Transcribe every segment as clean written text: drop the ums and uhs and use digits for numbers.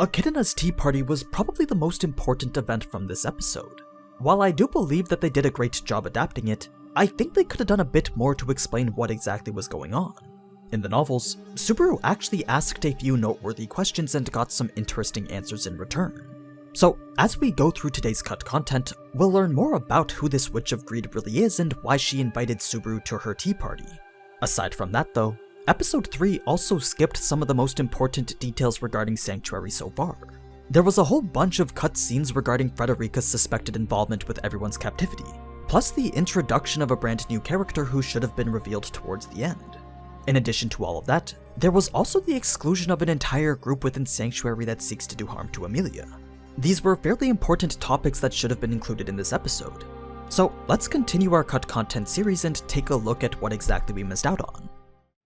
Echidna's tea party was probably the most important event from this episode. While I do believe that they did a great job adapting it, I think they could have done a bit more to explain what exactly was going on. In the novels, Subaru actually asked a few noteworthy questions and got some interesting answers in return. So, as we go through today's cut content, we'll learn more about who this Witch of Greed really is and why she invited Subaru to her tea party. Aside from that though, Episode 3 also skipped some of the most important details regarding Sanctuary so far. There was a whole bunch of cut scenes regarding Frederica's suspected involvement with everyone's captivity, plus the introduction of a brand new character who should have been revealed towards the end. In addition to all of that, there was also the exclusion of an entire group within Sanctuary that seeks to do harm to Amelia. These were fairly important topics that should have been included in this episode. So let's continue our cut content series and take a look at what exactly we missed out on.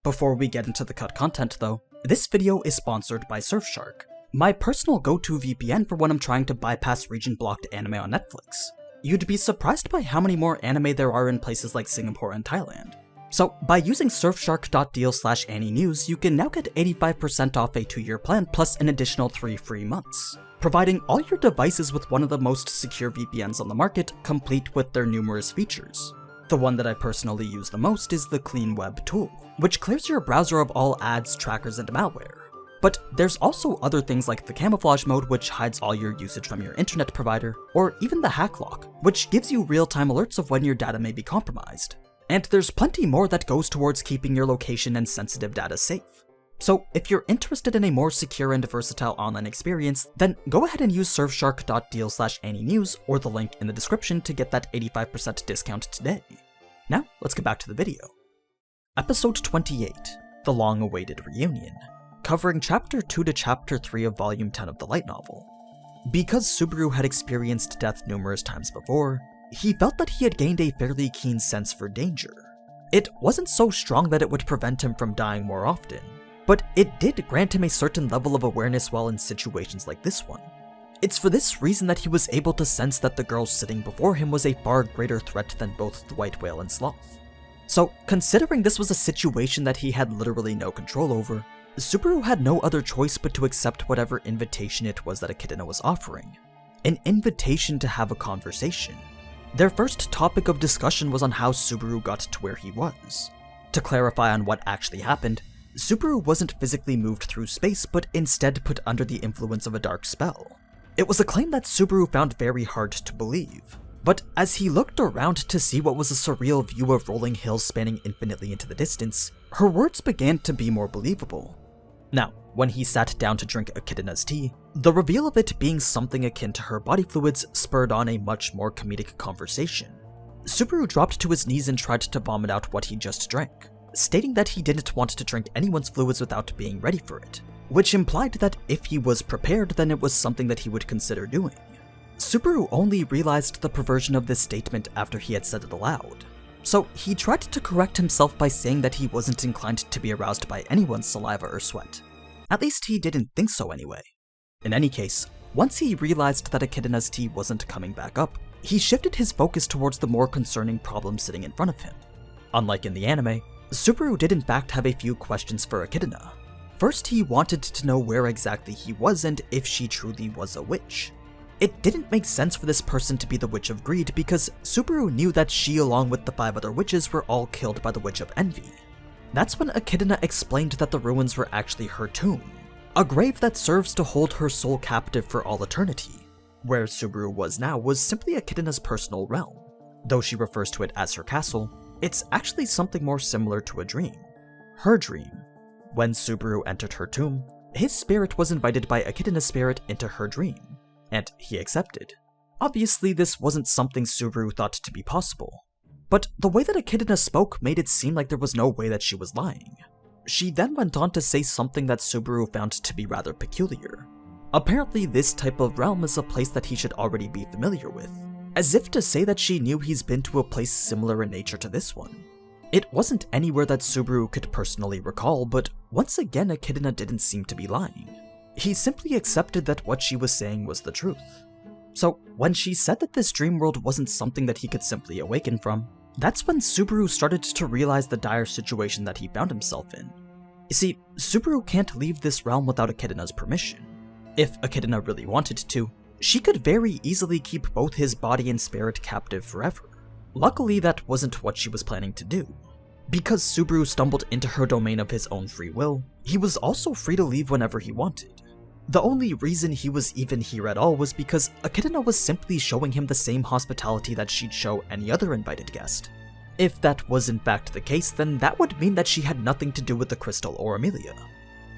Before we get into the cut content though, this video is sponsored by Surfshark, my personal go-to VPN for when I'm trying to bypass region-blocked anime on Netflix. You'd be surprised by how many more anime there are in places like Singapore and Thailand. So by using surfshark.deal/AniNews, you can now get 85% off a 2-year plan plus an additional 3 free months, providing all your devices with one of the most secure VPNs on the market, complete with their numerous features. The one that I personally use the most is the Clean Web tool, which clears your browser of all ads, trackers, and malware. But there's also other things like the camouflage mode, which hides all your usage from your internet provider, or even the hack lock, which gives you real-time alerts of when your data may be compromised. And there's plenty more that goes towards keeping your location and sensitive data safe. So if you're interested in a more secure and versatile online experience, then go ahead and use surfshark.deal/AniNews or the link in the description to get that 85% discount today. Now, let's get back to the video. Episode 28, The Long-Awaited Reunion, covering Chapter 2 to Chapter 3 of Volume 10 of the light novel. Because Subaru had experienced death numerous times before, he felt that he had gained a fairly keen sense for danger. It wasn't so strong that it would prevent him from dying more often, but it did grant him a certain level of awareness while in situations like this one. It's for this reason that he was able to sense that the girl sitting before him was a far greater threat than both the White Whale and Sloth. So, considering this was a situation that he had literally no control over, Subaru had no other choice but to accept whatever invitation it was that Echidna was offering. An invitation to have a conversation. Their first topic of discussion was on how Subaru got to where he was. To clarify on what actually happened, Subaru wasn't physically moved through space, but instead put under the influence of a dark spell. It was a claim that Subaru found very hard to believe, but as he looked around to see what was a surreal view of rolling hills spanning infinitely into the distance, her words began to be more believable. Now, when he sat down to drink Echidna's tea, the reveal of it being something akin to her body fluids spurred on a much more comedic conversation. Subaru dropped to his knees and tried to vomit out what he just drank, stating that he didn't want to drink anyone's fluids without being ready for it, which implied that if he was prepared, then it was something that he would consider doing. Subaru only realized the perversion of this statement after he had said it aloud, so he tried to correct himself by saying that he wasn't inclined to be aroused by anyone's saliva or sweat. At least he didn't think so anyway. In any case, once he realized that Echidna's tea wasn't coming back up, he shifted his focus towards the more concerning problem sitting in front of him. Unlike in the anime, Subaru did in fact have a few questions for Echidna. First, he wanted to know where exactly he was and if she truly was a witch. It didn't make sense for this person to be the Witch of Greed because Subaru knew that she along with the 5 other witches were all killed by the Witch of Envy. That's when Echidna explained that the ruins were actually her tomb, a grave that serves to hold her soul captive for all eternity. Where Subaru was now was simply Echidna's personal realm. Though she refers to it as her castle, it's actually something more similar to a dream. Her dream. When Subaru entered her tomb, his spirit was invited by Echidna's spirit into her dream, and he accepted. Obviously, this wasn't something Subaru thought to be possible, but the way that Echidna spoke made it seem like there was no way that she was lying. She then went on to say something that Subaru found to be rather peculiar. Apparently, this type of realm is a place that he should already be familiar with, as if to say that she knew he's been to a place similar in nature to this one. It wasn't anywhere that Subaru could personally recall, but once again Echidna didn't seem to be lying. He simply accepted that what she was saying was the truth. So when she said that this dream world wasn't something that he could simply awaken from, that's when Subaru started to realize the dire situation that he found himself in. You see, Subaru can't leave this realm without Echidna's permission. If Echidna really wanted to, she could very easily keep both his body and spirit captive forever. Luckily, that wasn't what she was planning to do. Because Subaru stumbled into her domain of his own free will, he was also free to leave whenever he wanted. The only reason he was even here at all was because Echidna was simply showing him the same hospitality that she'd show any other invited guest. If that was in fact the case, then that would mean that she had nothing to do with the crystal or Amelia.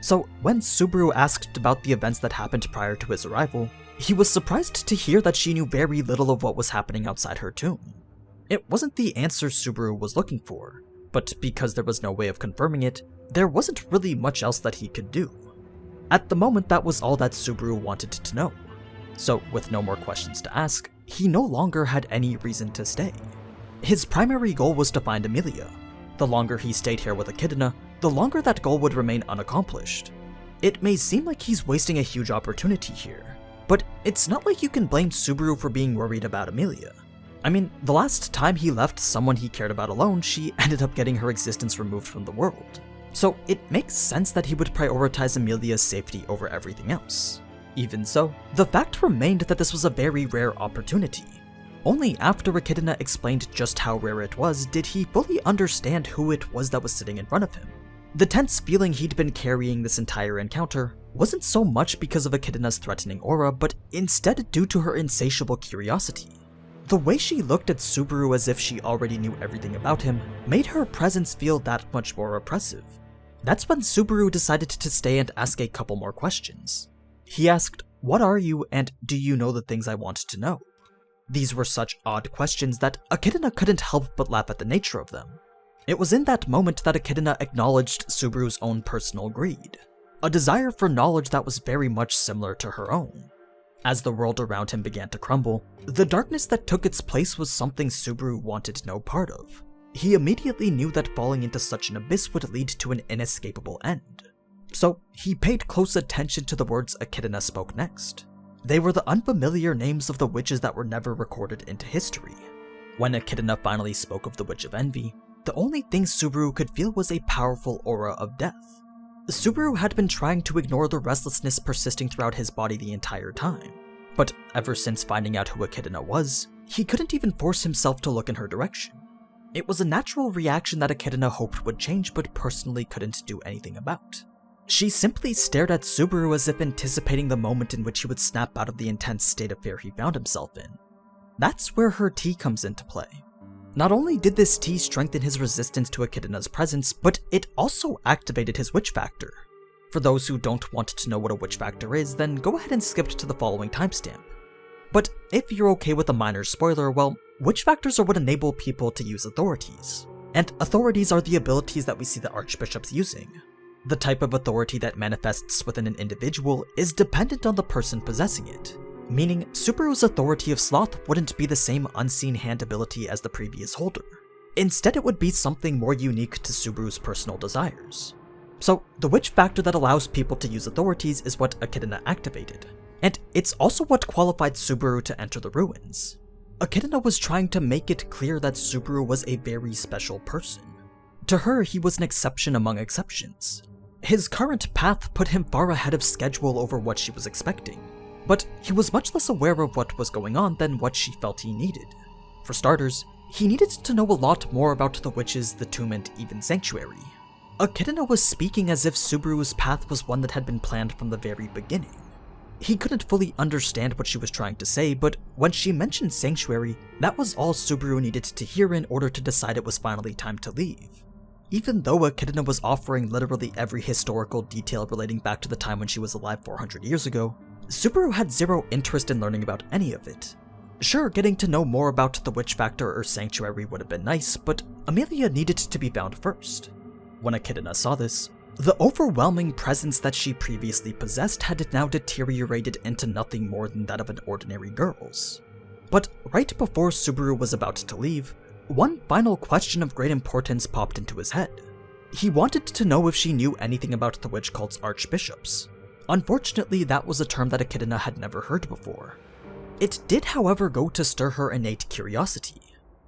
So when Subaru asked about the events that happened prior to his arrival, he was surprised to hear that she knew very little of what was happening outside her tomb. It wasn't the answer Subaru was looking for, but because there was no way of confirming it, there wasn't really much else that he could do. At the moment, that was all that Subaru wanted to know. So with no more questions to ask, he no longer had any reason to stay. His primary goal was to find Amelia. The longer he stayed here with Echidna, the longer that goal would remain unaccomplished. It may seem like he's wasting a huge opportunity here, but it's not like you can blame Subaru for being worried about Amelia. I mean, the last time he left someone he cared about alone, she ended up getting her existence removed from the world. So it makes sense that he would prioritize Amelia's safety over everything else. Even so, the fact remained that this was a very rare opportunity. Only after Echidna explained just how rare it was did he fully understand who it was that was sitting in front of him. The tense feeling he'd been carrying this entire encounter wasn't so much because of Echidna's threatening aura, but instead due to her insatiable curiosity. The way she looked at Subaru as if she already knew everything about him made her presence feel that much more oppressive. That's when Subaru decided to stay and ask a couple more questions. He asked, "What are you, and do you know the things I want to know?" These were such odd questions that Echidna couldn't help but laugh at the nature of them. It was in that moment that Echidna acknowledged Subaru's own personal greed, a desire for knowledge that was very much similar to her own. As the world around him began to crumble, the darkness that took its place was something Subaru wanted no part of. He immediately knew that falling into such an abyss would lead to an inescapable end. So he paid close attention to the words Echidna spoke next. They were the unfamiliar names of the witches that were never recorded into history. When Echidna finally spoke of the Witch of Envy, the only thing Subaru could feel was a powerful aura of death. Subaru had been trying to ignore the restlessness persisting throughout his body the entire time, but ever since finding out who Echidna was, he couldn't even force himself to look in her direction. It was a natural reaction that Echidna hoped would change but personally couldn't do anything about. She simply stared at Subaru as if anticipating the moment in which he would snap out of the intense state of fear he found himself in. That's where her tea comes into play. Not only did this tea strengthen his resistance to Echidna's presence, but it also activated his witch factor. For those who don't want to know what a witch factor is, then go ahead and skip to the following timestamp. But if you're okay with a minor spoiler, well, witch factors are what enable people to use authorities. And authorities are the abilities that we see the archbishops using. The type of authority that manifests within an individual is dependent on the person possessing it, meaning Subaru's authority of sloth wouldn't be the same unseen hand ability as the previous holder. Instead, it would be something more unique to Subaru's personal desires. So, the witch factor that allows people to use authorities is what Echidna activated, and it's also what qualified Subaru to enter the ruins. Echidna was trying to make it clear that Subaru was a very special person. To her, he was an exception among exceptions. His current path put him far ahead of schedule over what she was expecting, but he was much less aware of what was going on than what she felt he needed. For starters, he needed to know a lot more about the witches, the tomb, and even Sanctuary. Echidna was speaking as if Subaru's path was one that had been planned from the very beginning. He couldn't fully understand what she was trying to say, but when she mentioned Sanctuary, that was all Subaru needed to hear in order to decide it was finally time to leave. Even though Echidna was offering literally every historical detail relating back to the time when she was alive 400 years ago, Subaru had zero interest in learning about any of it. Sure, getting to know more about the witch factor or Sanctuary would have been nice, but Amelia needed to be found first. When Echidna saw this, the overwhelming presence that she previously possessed had now deteriorated into nothing more than that of an ordinary girl's. But right before Subaru was about to leave, one final question of great importance popped into his head. He wanted to know if she knew anything about the witch cult's archbishops. Unfortunately, that was a term that Echidna had never heard before. It did, however, go to stir her innate curiosity.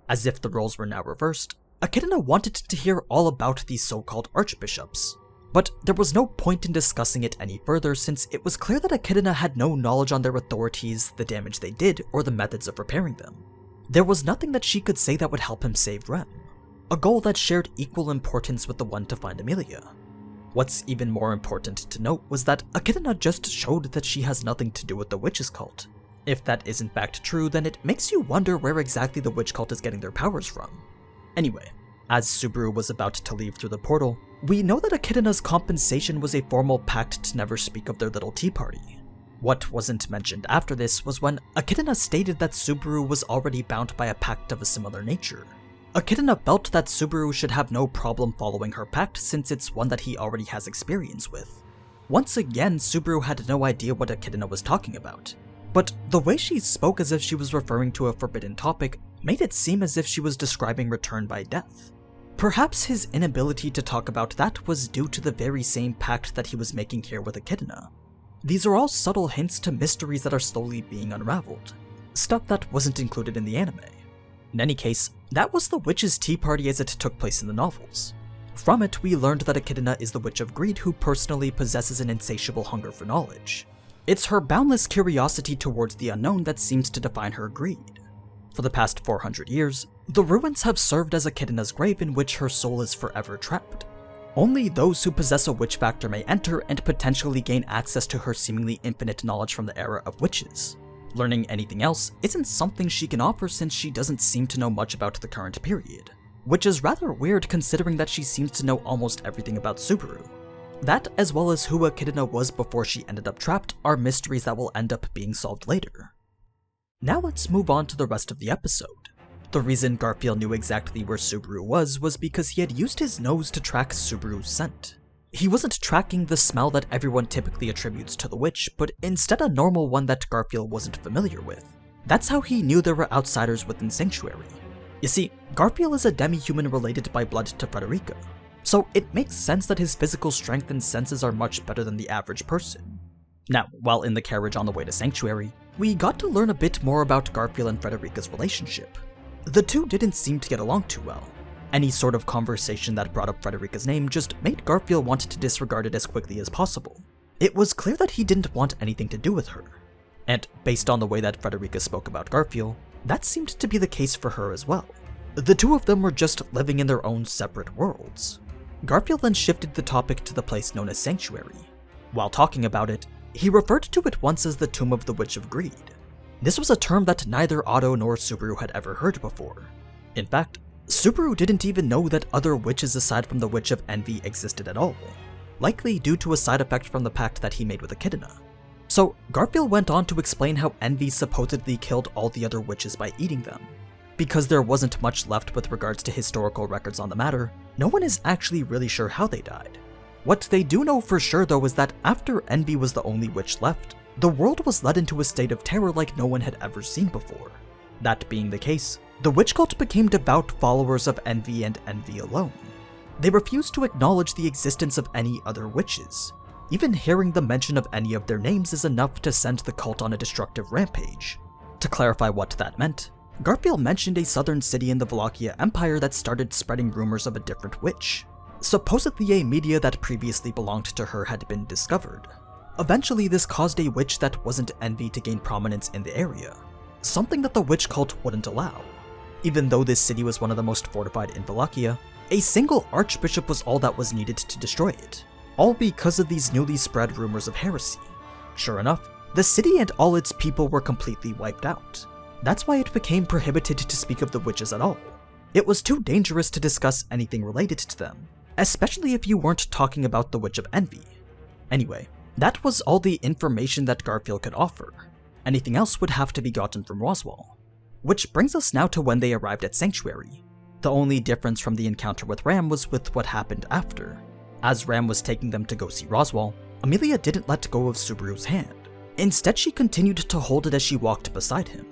As if the roles were now reversed, Echidna wanted to hear all about these so-called archbishops. But there was no point in discussing it any further since it was clear that Echidna had no knowledge on their authorities, the damage they did, or the methods of repairing them. There was nothing that she could say that would help him save Rem, a goal that shared equal importance with the one to find Amelia. What's even more important to note was that Echidna just showed that she has nothing to do with the witches cult. If that is in fact true, then it makes you wonder where exactly the witch cult is getting their powers from. Anyway, as Subaru was about to leave through the portal, we know that Echidna's compensation was a formal pact to never speak of their little tea party. What wasn't mentioned after this was when Echidna stated that Subaru was already bound by a pact of a similar nature. Echidna felt that Subaru should have no problem following her pact since it's one that he already has experience with. Once again, Subaru had no idea what Echidna was talking about, but the way she spoke as if she was referring to a forbidden topic made it seem as if she was describing return by death. Perhaps his inability to talk about that was due to the very same pact that he was making here with Echidna. These are all subtle hints to mysteries that are slowly being unraveled, stuff that wasn't included in the anime. In any case, that was the witch's tea party as it took place in the novels. From it, we learned that Echidna is the witch of greed who personally possesses an insatiable hunger for knowledge. It's her boundless curiosity towards the unknown that seems to define her greed. For the past 400 years, the ruins have served as Echidna's grave in which her soul is forever trapped. Only those who possess a witch factor may enter and potentially gain access to her seemingly infinite knowledge from the era of witches. Learning anything else isn't something she can offer since she doesn't seem to know much about the current period, which is rather weird considering that she seems to know almost everything about Subaru. That, as well as who Echidna was before she ended up trapped, are mysteries that will end up being solved later. Now let's move on to the rest of the episode. The reason Garfiel knew exactly where Subaru was because he had used his nose to track Subaru's scent. He wasn't tracking the smell that everyone typically attributes to the witch, but instead a normal one that Garfiel wasn't familiar with. That's how he knew there were outsiders within Sanctuary. You see, Garfiel is a demi-human related by blood to Frederica, so it makes sense that his physical strength and senses are much better than the average person. Now, while in the carriage on the way to Sanctuary, we got to learn a bit more about Garfiel and Frederica's relationship. The two didn't seem to get along too well. Any sort of conversation that brought up Frederica's name just made Garfiel want to disregard it as quickly as possible. It was clear that he didn't want anything to do with her. And based on the way that Frederica spoke about Garfiel, that seemed to be the case for her as well. The two of them were just living in their own separate worlds. Garfiel then shifted the topic to the place known as Sanctuary. While talking about it, he referred to it once as the Tomb of the Witch of Greed. This was a term that neither Otto nor Subaru had ever heard before. In fact, Subaru didn't even know that other witches aside from the Witch of Envy existed at all, likely due to a side effect from the pact that he made with Echidna. So Garfiel went on to explain how Envy supposedly killed all the other witches by eating them. Because there wasn't much left with regards to historical records on the matter, no one is actually really sure how they died. What they do know for sure though is that after Envy was the only witch left, the world was led into a state of terror like no one had ever seen before. That being the case, the witch cult became devout followers of Envy and Envy alone. They refused to acknowledge the existence of any other witches. Even hearing the mention of any of their names is enough to send the cult on a destructive rampage. To clarify what that meant, Garfiel mentioned a southern city in the Wallachia Empire that started spreading rumors of a different witch. Supposedly a media that previously belonged to her had been discovered. Eventually this caused a witch that wasn't Envy to gain prominence in the area, something that the witch cult wouldn't allow. Even though this city was one of the most fortified in Wallachia, a single archbishop was all that was needed to destroy it, all because of these newly spread rumors of heresy. Sure enough, the city and all its people were completely wiped out. That's why it became prohibited to speak of the witches at all. It was too dangerous to discuss anything related to them, especially if you weren't talking about the Witch of Envy. Anyway, that was all the information that Garfiel could offer. Anything else would have to be gotten from Roswell. Which brings us now to when they arrived at Sanctuary. The only difference from the encounter with Ram was with what happened after. As Ram was taking them to go see Roswell, Amelia didn't let go of Subaru's hand. Instead, she continued to hold it as she walked beside him.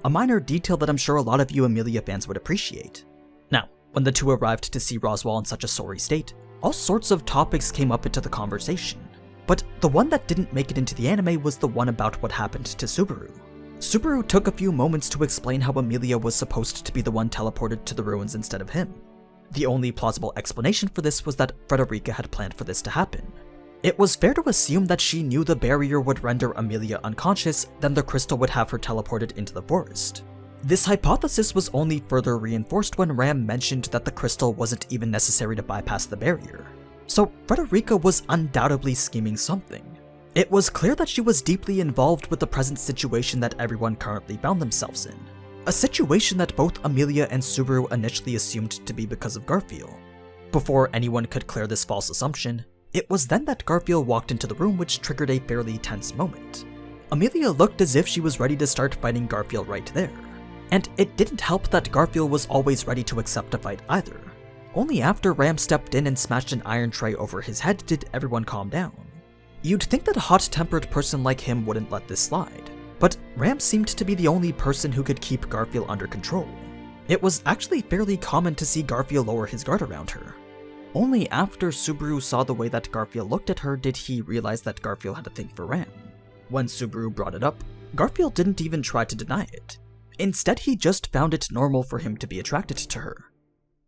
A minor detail that I'm sure a lot of you Amelia fans would appreciate. Now, when the two arrived to see Roswell in such a sorry state, all sorts of topics came up into the conversation. But the one that didn't make it into the anime was the one about what happened to Subaru. Subaru took a few moments to explain how Amelia was supposed to be the one teleported to the ruins instead of him. The only plausible explanation for this was that Frederica had planned for this to happen. It was fair to assume that she knew the barrier would render Amelia unconscious, then the crystal would have her teleported into the forest. This hypothesis was only further reinforced when Ram mentioned that the crystal wasn't even necessary to bypass the barrier. So Frederica was undoubtedly scheming something. It was clear that she was deeply involved with the present situation that everyone currently found themselves in. A situation that both Amelia and Subaru initially assumed to be because of Garfiel. Before anyone could clear this false assumption, it was then that Garfiel walked into the room, which triggered a fairly tense moment. Amelia looked as if she was ready to start fighting Garfiel right there. And it didn't help that Garfiel was always ready to accept a fight either. Only after Ram stepped in and smashed an iron tray over his head did everyone calm down. You'd think that a hot-tempered person like him wouldn't let this slide, but Ram seemed to be the only person who could keep Garfiel under control. It was actually fairly common to see Garfiel lower his guard around her. Only after Subaru saw the way that Garfiel looked at her did he realize that Garfiel had a thing for Ram. When Subaru brought it up, Garfiel didn't even try to deny it. Instead, he just found it normal for him to be attracted to her.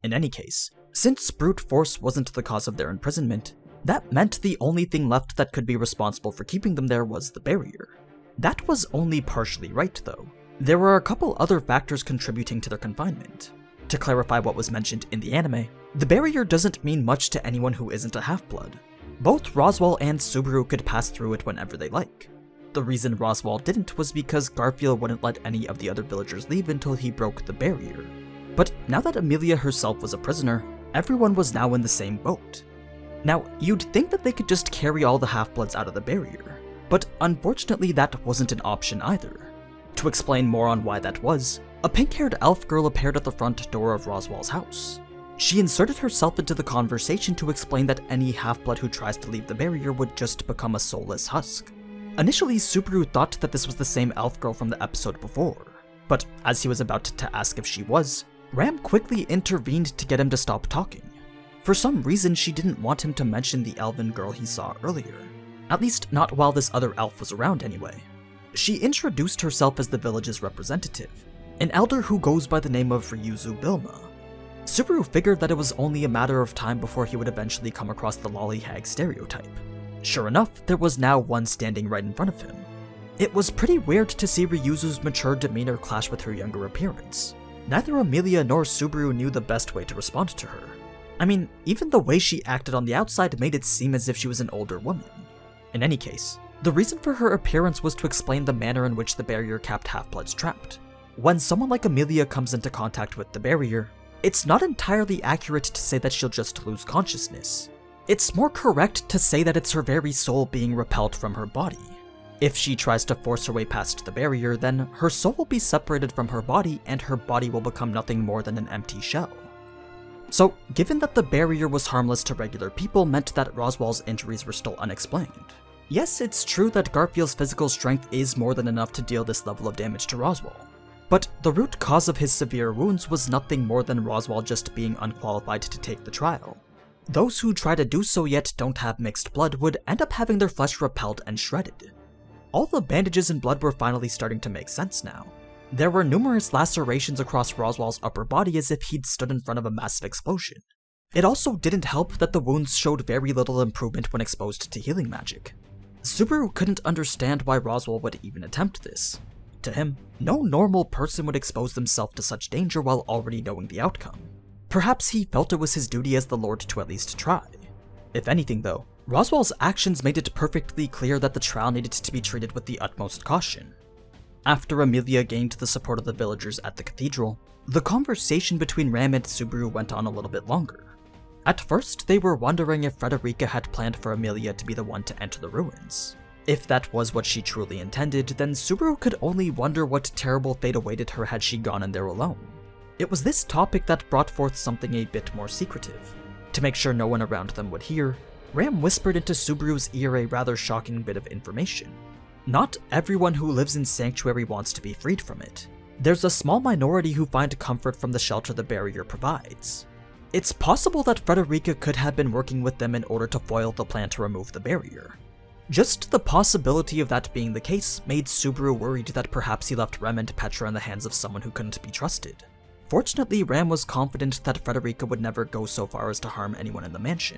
In any case, since brute force wasn't the cause of their imprisonment, that meant the only thing left that could be responsible for keeping them there was the barrier. That was only partially right, though. There were a couple other factors contributing to their confinement. To clarify what was mentioned in the anime, the barrier doesn't mean much to anyone who isn't a half-blood. Both Roswaal and Subaru could pass through it whenever they like. The reason Roswaal didn't was because Garfiel wouldn't let any of the other villagers leave until he broke the barrier. But now that Amelia herself was a prisoner, everyone was now in the same boat. Now, you'd think that they could just carry all the half-bloods out of the barrier, but unfortunately that wasn't an option either. To explain more on why that was, a pink-haired elf girl appeared at the front door of Roswaal's house. She inserted herself into the conversation to explain that any half-blood who tries to leave the barrier would just become a soulless husk. Initially, Subaru thought that this was the same elf girl from the episode before, but as he was about to ask if she was, Ram quickly intervened to get him to stop talking. For some reason, she didn't want him to mention the elven girl he saw earlier, at least not while this other elf was around anyway. She introduced herself as the village's representative, an elder who goes by the name of Ryuzu Bilma. Subaru figured that it was only a matter of time before he would eventually come across the lollihag stereotype. Sure enough, there was now one standing right in front of him. It was pretty weird to see Ryuzu's mature demeanor clash with her younger appearance. Neither Amelia nor Subaru knew the best way to respond to her. I mean, even the way she acted on the outside made it seem as if she was an older woman. In any case, the reason for her appearance was to explain the manner in which the barrier kept half-bloods trapped. When someone like Amelia comes into contact with the barrier, it's not entirely accurate to say that she'll just lose consciousness. It's more correct to say that it's her very soul being repelled from her body. If she tries to force her way past the barrier, then her soul will be separated from her body and her body will become nothing more than an empty shell. So, given that the barrier was harmless to regular people meant that Roswaal's injuries were still unexplained. Yes, it's true that Garfiel's physical strength is more than enough to deal this level of damage to Roswaal, but the root cause of his severe wounds was nothing more than Roswaal just being unqualified to take the trial. Those who try to do so yet don't have mixed blood would end up having their flesh repelled and shredded. All the bandages and blood were finally starting to make sense now. There were numerous lacerations across Roswaal's upper body as if he'd stood in front of a massive explosion. It also didn't help that the wounds showed very little improvement when exposed to healing magic. Subaru couldn't understand why Roswaal would even attempt this. To him, no normal person would expose themselves to such danger while already knowing the outcome. Perhaps he felt it was his duty as the Lord to at least try. If anything though, Roswaal's actions made it perfectly clear that the trial needed to be treated with the utmost caution. After Amelia gained the support of the villagers at the cathedral, the conversation between Ram and Subaru went on a little bit longer. At first, they were wondering if Frederica had planned for Amelia to be the one to enter the ruins. If that was what she truly intended, then Subaru could only wonder what terrible fate awaited her had she gone in there alone. It was this topic that brought forth something a bit more secretive. To make sure no one around them would hear, Ram whispered into Subaru's ear a rather shocking bit of information. Not everyone who lives in Sanctuary wants to be freed from it. There's a small minority who find comfort from the shelter the barrier provides. It's possible that Frederica could have been working with them in order to foil the plan to remove the barrier. Just the possibility of that being the case made Subaru worried that perhaps he left Rem and Petra in the hands of someone who couldn't be trusted. Fortunately, Ram was confident that Frederica would never go so far as to harm anyone in the mansion.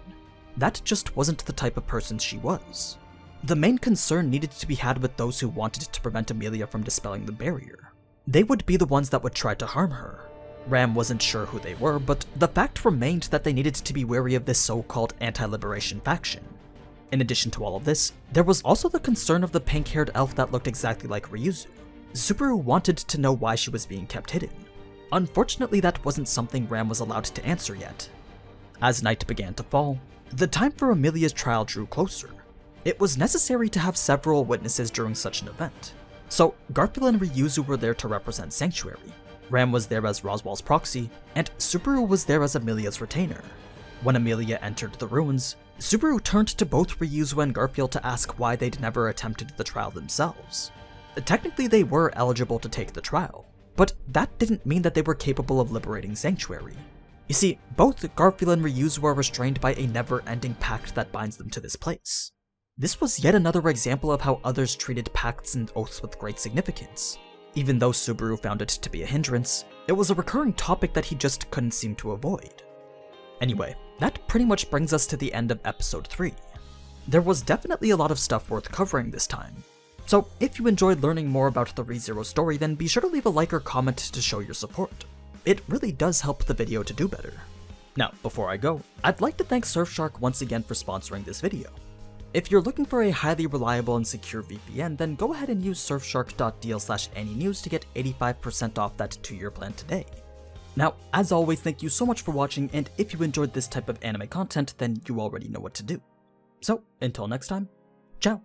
That just wasn't the type of person she was. The main concern needed to be had with those who wanted to prevent Amelia from dispelling the barrier. They would be the ones that would try to harm her. Ram wasn't sure who they were, but the fact remained that they needed to be wary of this so-called anti-liberation faction. In addition to all of this, there was also the concern of the pink-haired elf that looked exactly like Ryuzu. Subaru wanted to know why she was being kept hidden. Unfortunately, that wasn't something Ram was allowed to answer yet. As night began to fall, the time for Amelia's trial drew closer. It was necessary to have several witnesses during such an event. So Garfiel and Ryuzu were there to represent Sanctuary. Ram was there as Roswell's proxy, and Subaru was there as Amelia's retainer. When Amelia entered the ruins, Subaru turned to both Ryuzu and Garfiel to ask why they'd never attempted the trial themselves. Technically, they were eligible to take the trial, but that didn't mean that they were capable of liberating Sanctuary. You see, both Garfiel and Ryuzu are restrained by a never-ending pact that binds them to this place. This was yet another example of how others treated pacts and oaths with great significance. Even though Subaru found it to be a hindrance, it was a recurring topic that he just couldn't seem to avoid. Anyway, that pretty much brings us to the end of episode 3. There was definitely a lot of stuff worth covering this time. So if you enjoyed learning more about the ReZero story, then be sure to leave a like or comment to show your support. It really does help the video to do better. Now, before I go, I'd like to thank Surfshark once again for sponsoring this video. If you're looking for a highly reliable and secure VPN, then go ahead and use surfshark.deal/AniNews to get 85% off that 2-year plan today. Now, as always, thank you so much for watching, and if you enjoyed this type of anime content, then you already know what to do. So, until next time, ciao!